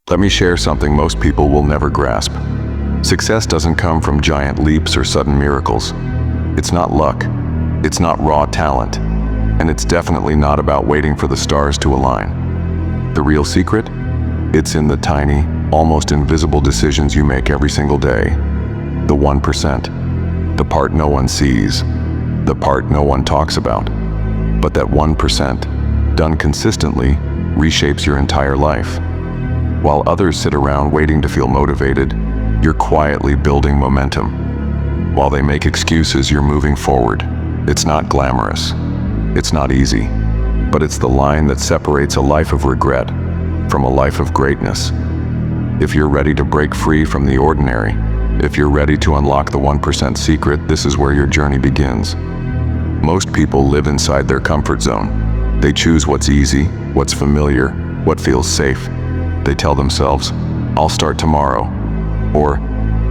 Let me share something most people will never grasp. Success doesn't come from giant leaps or sudden miracles. It's not luck. It's not raw talent. And it's definitely not about waiting for the stars to align. The real secret? It's in the tiny, almost invisible decisions you make every single day. The 1%. The part no one sees. The part no one talks about. But that 1%, done consistently, reshapes your entire life. While others sit around waiting to feel motivated, you're quietly building momentum. While they make excuses, you're moving forward. It's not glamorous. It's not easy. But it's the line that separates a life of regret from a life of greatness. If you're ready to break free from the ordinary, if you're ready to unlock the 1% secret, this is where your journey begins. Most people live inside their comfort zone. They choose what's easy, what's familiar, what feels safe. They tell themselves, "I'll start tomorrow," or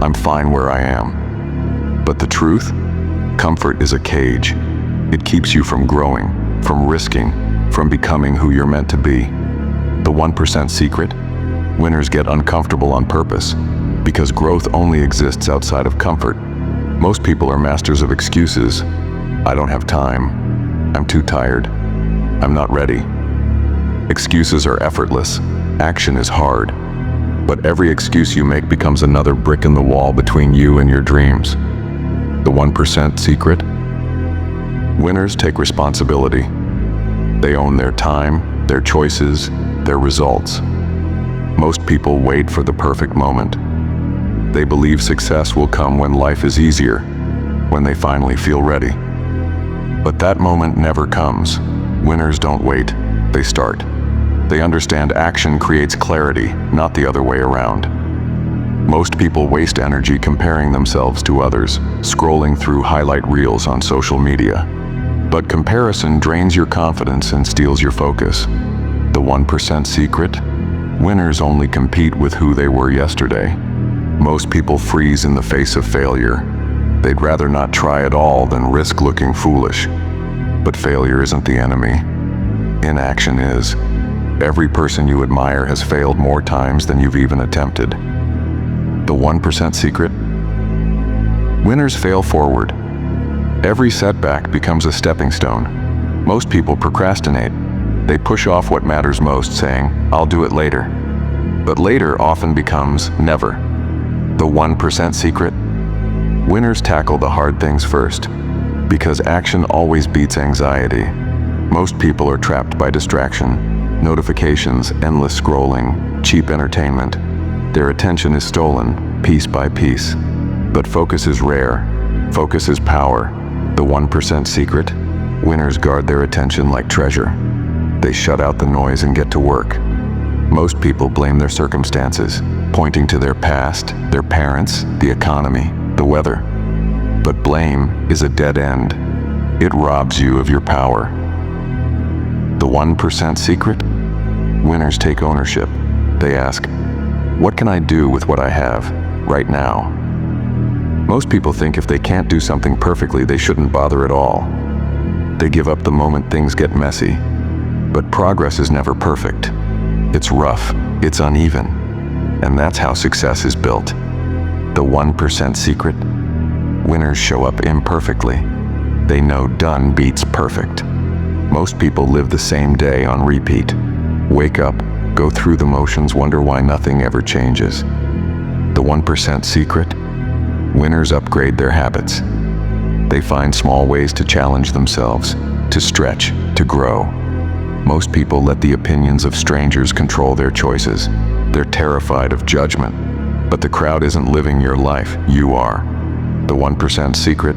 "I'm fine where I am." But the truth? Comfort is a cage. It keeps you from growing, from risking, from becoming who you're meant to be. The 1% secret? Winners get uncomfortable on purpose, because growth only exists outside of comfort. Most people are masters of excuses. I don't have time. I'm too tired. I'm not ready. Excuses are effortless. Action is hard. But every excuse you make becomes another brick in the wall between you and your dreams. The 1% secret? Winners take responsibility. They own their time, their choices, their results. Most people wait for the perfect moment. They believe success will come when life is easier, when they finally feel ready. But that moment never comes. Winners don't wait, they start. They understand action creates clarity, not the other way around. Most people waste energy comparing themselves to others, scrolling through highlight reels on social media. But comparison drains your confidence and steals your focus. The 1% secret? Winners only compete with who they were yesterday. Most people freeze in the face of failure. They'd rather not try at all than risk looking foolish. But failure isn't the enemy. Inaction is. Every person you admire has failed more times than you've even attempted. The 1% secret? Winners fail forward. Every setback becomes a stepping stone. Most people procrastinate. They push off what matters most, saying, "I'll do it later." But later often becomes never. The 1% secret? Winners tackle the hard things first, because action always beats anxiety. Most people are trapped by distraction. Notifications, endless scrolling, cheap entertainment. Their attention is stolen, piece by piece. But focus is rare. Focus is power. The 1% secret? Winners guard their attention like treasure. They shut out the noise and get to work. Most people blame their circumstances, pointing to their past, their parents, the economy, the weather. But blame is a dead end. It robs you of your power. The 1% secret? Winners take ownership. They ask, "What can I do with what I have right now?" Most people think if they can't do something perfectly, they shouldn't bother at all. They give up the moment things get messy. But progress is never perfect. It's rough, it's uneven. And that's how success is built. The 1% secret? Winners show up imperfectly. They know done beats perfect. Most people live the same day on repeat. Wake up, go through the motions, wonder why nothing ever changes. The 1% secret? Winners upgrade their habits. They find small ways to challenge themselves, to stretch, to grow. Most people let the opinions of strangers control their choices. They're terrified of judgment. But the crowd isn't living your life, you are. The 1% secret?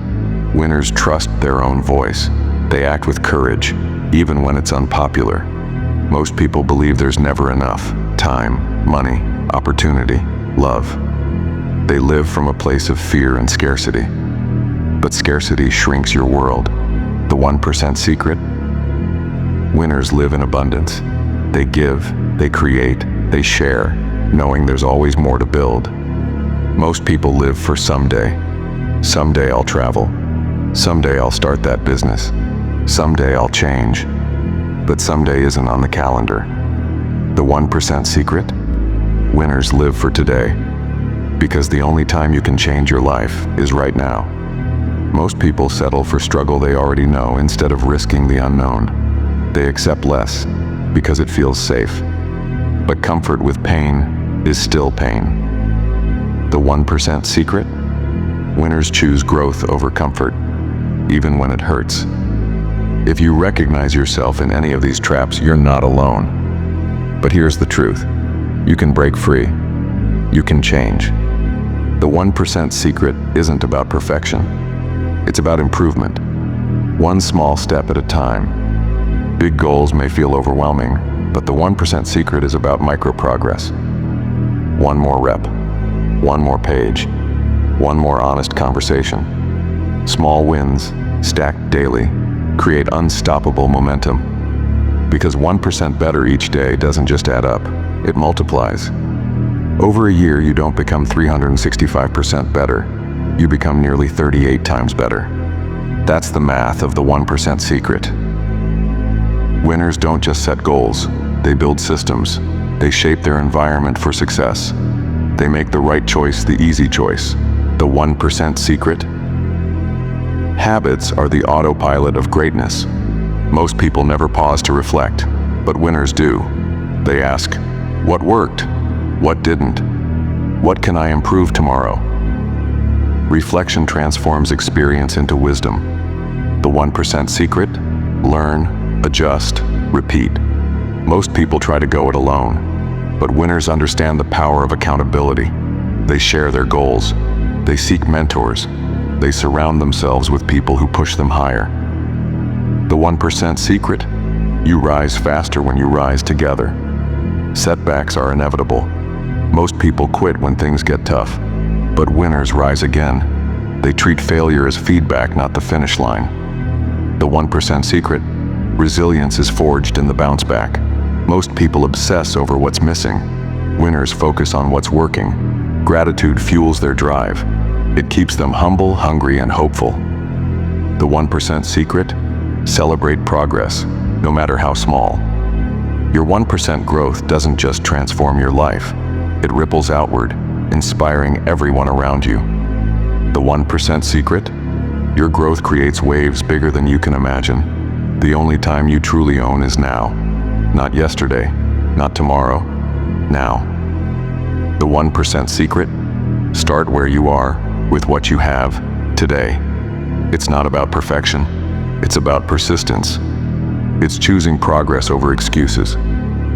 Winners trust their own voice. They act with courage, even when it's unpopular. Most people believe there's never enough time, money, opportunity, love. They live from a place of fear and scarcity. But scarcity shrinks your world. The 1% secret? Winners live in abundance. They give, they create, they share, knowing there's always more to build. Most people live for someday. Someday I'll travel. Someday I'll start that business. Someday I'll change. But someday isn't on the calendar. The 1% secret? Winners live for today, because the only time you can change your life is right now. Most people settle for struggle they already know instead of risking the unknown. They accept less because it feels safe. But comfort with pain is still pain. The 1% secret? Winners choose growth over comfort, even when it hurts. If you recognize yourself in any of these traps, you're not alone. But here's the truth. You can break free. You can change. The 1% secret isn't about perfection. It's about improvement. One small step at a time. Big goals may feel overwhelming, but the 1% secret is about micro-progress. One more rep. One more page. One more honest conversation. Small wins, stacked daily, create unstoppable momentum. Because 1% better each day doesn't just add up, it multiplies. Over a year, you don't become 365% better. You become nearly 38 times better. That's the math of the 1% secret. Winners don't just set goals, they build systems. They shape their environment for success. They make the right choice the easy choice. The 1% secret? Habits are the autopilot of greatness. Most people never pause to reflect, but winners do. They ask, what worked? What didn't? What can I improve tomorrow? Reflection transforms experience into wisdom. The 1% secret? Learn, adjust, repeat. Most people try to go it alone, but winners understand the power of accountability. They share their goals. They seek mentors. They surround themselves with people who push them higher. The 1% secret? You rise faster when you rise together. Setbacks are inevitable. Most people quit when things get tough, but winners rise again. They treat failure as feedback, not the finish line. The 1% secret? Resilience is forged in the bounce back. Most people obsess over what's missing. Winners focus on what's working. Gratitude fuels their drive. It keeps them humble, hungry, and hopeful. The 1% secret? Celebrate progress, no matter how small. Your 1% growth doesn't just transform your life. It ripples outward, inspiring everyone around you. The 1% secret? Your growth creates waves bigger than you can imagine. The only time you truly own is now. Not yesterday, not tomorrow, now. The 1% secret? Start where you are, with what you have, today. It's not about perfection. It's about persistence. It's choosing progress over excuses,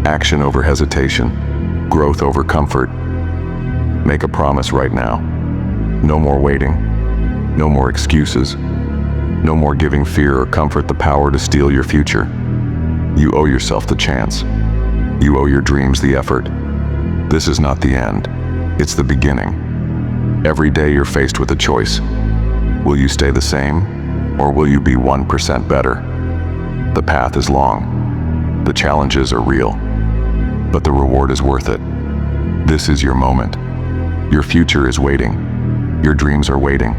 action over hesitation, growth over comfort. Make a promise right now. No more waiting. No more excuses. No more giving fear or comfort the power to steal your future. You owe yourself the chance. You owe your dreams the effort. This is not the end. It's the beginning. Every day you're faced with a choice. Will you stay the same, or will you be 1% better? The path is long. The challenges are real. But the reward is worth it. This is your moment. Your future is waiting. Your dreams are waiting.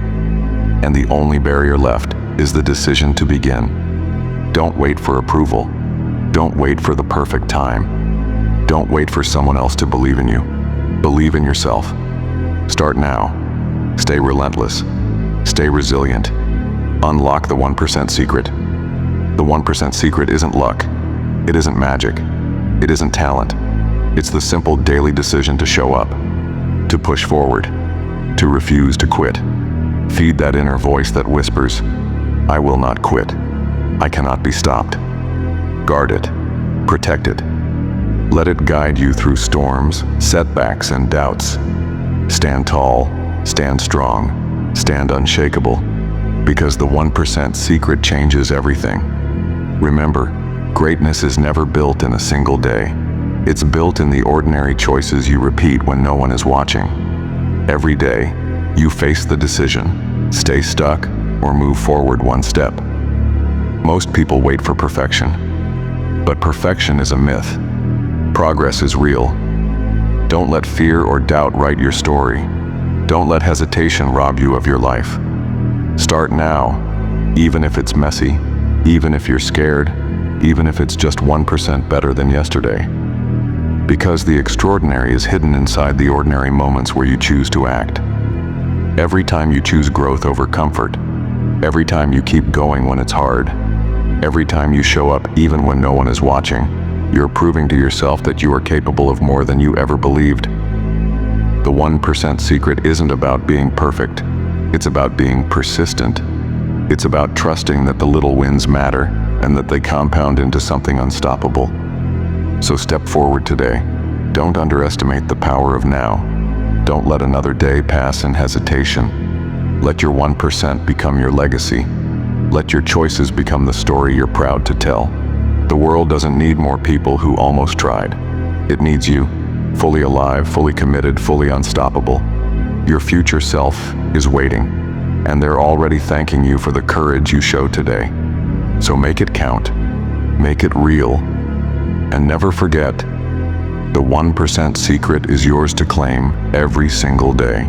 And the only barrier left is the decision to begin. Don't wait for approval. Don't wait for the perfect time. Don't wait for someone else to believe in you. Believe in yourself. Start now. Stay relentless. Stay resilient. Unlock the 1% secret. The 1% secret isn't luck. It isn't magic. It isn't talent. It's the simple daily decision to show up, to push forward, to refuse to quit. Feed that inner voice that whispers, I will not quit. I cannot be stopped. Guard it. Protect it. Let it guide you through storms, setbacks, and doubts. Stand tall, stand strong, stand unshakable, because the 1% secret changes everything. Remember, greatness is never built in a single day. It's built in the ordinary choices you repeat when no one is watching. Every day, you face the decision, stay stuck, or move forward one step. Most people wait for perfection, but perfection is a myth. Progress is real. Don't let fear or doubt write your story. Don't let hesitation rob you of your life. Start now, even if it's messy, even if you're scared, even if it's just 1% better than yesterday. Because the extraordinary is hidden inside the ordinary moments where you choose to act. Every time you choose growth over comfort, every time you keep going when it's hard, every time you show up even when no one is watching, you're proving to yourself that you are capable of more than you ever believed. The 1% secret isn't about being perfect. It's about being persistent. It's about trusting that the little wins matter and that they compound into something unstoppable. So step forward today. Don't underestimate the power of now. Don't let another day pass in hesitation. Let your 1% become your legacy. Let your choices become the story you're proud to tell. The world doesn't need more people who almost tried. It needs you, fully alive, fully committed, fully unstoppable. Your future self is waiting, and they're already thanking you for the courage you showed today. So make it count, make it real, and never forget, the 1% secret is yours to claim every single day.